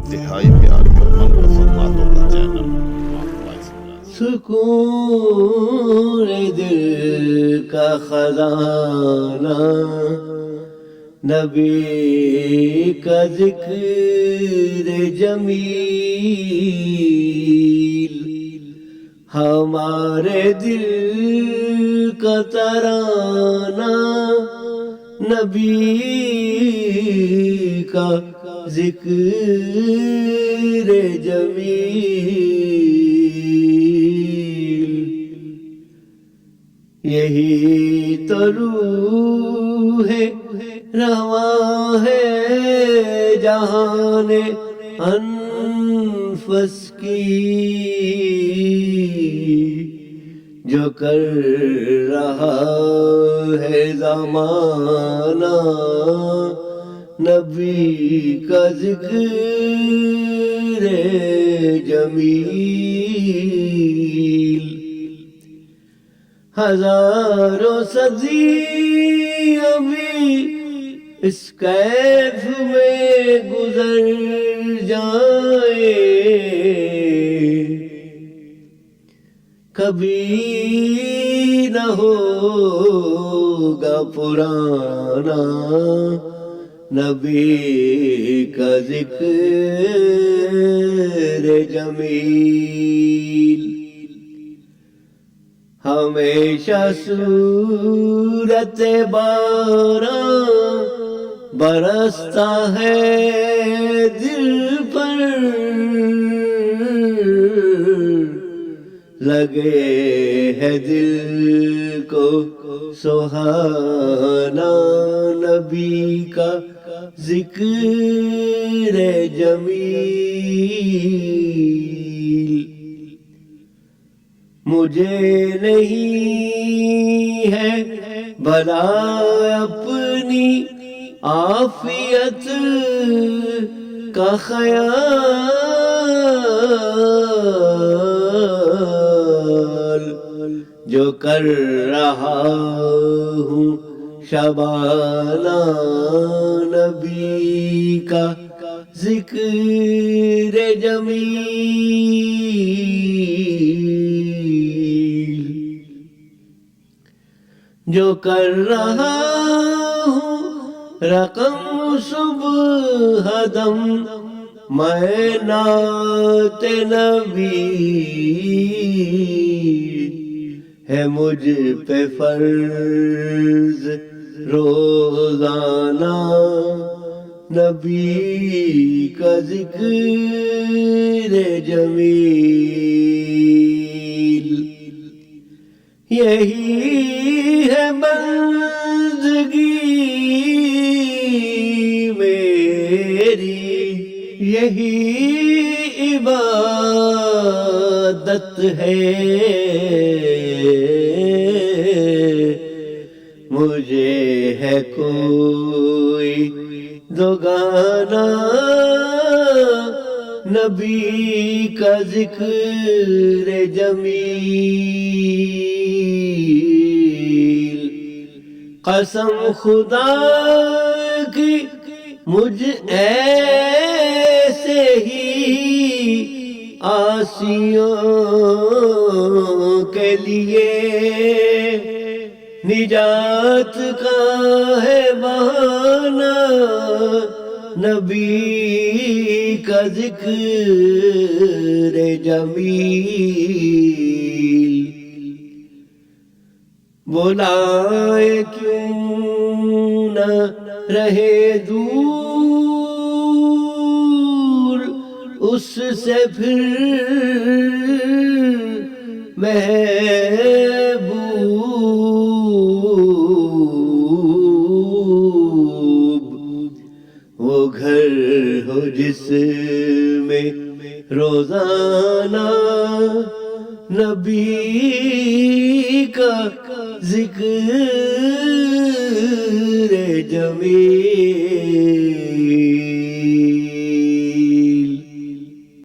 انتہائی پیاری اور من پسند باتوں کا چینل سکون دل کا خزانہ نبی کا ذکر جمیل، ہمارے دل کا ترانہ نبی کا ذکر جمیل، یہی تو روح رواں ہے جہان انفس کی، جو کر رہا ہے زمانہ نبی کا ذکر جمیل، ہزاروں صدی ابھی اس کیف میں گزر جائے، کبھی نہ ہوگا پرانا نبی کا ذکر جمیل، ہمیشہ صورت باران برستا ہے دل پر، لگے ہے دل کو سہانا نبی کا ذکر جمیل، مجھے نہیں ہے بھلا اپنی عافیت کا خیال، جو کر رہا ہوں شبانہ نبی کا ذکر جمیل، جو کر رہا ہوں رقم صبح دم میں نعت نبی، ہے مجھ پہ فرض روزانہ نبی کا ذکر جمیل، یہی ہے بندگی میری، یہی عبادت ہے، مجھے ہے کوئی دوگانا نبی کا ذکر جمیل، قسم خدا کی مجھ ایسے ہی عاصیوں کے لیے نجات کا ہے بہانہ نبی کا ذکر جمیل، بلائے کیوں نہ رہے دور اس سے پھر محبوب، وہ گھر ہو جس میں روزانہ نبی کا ذکر جمیل۔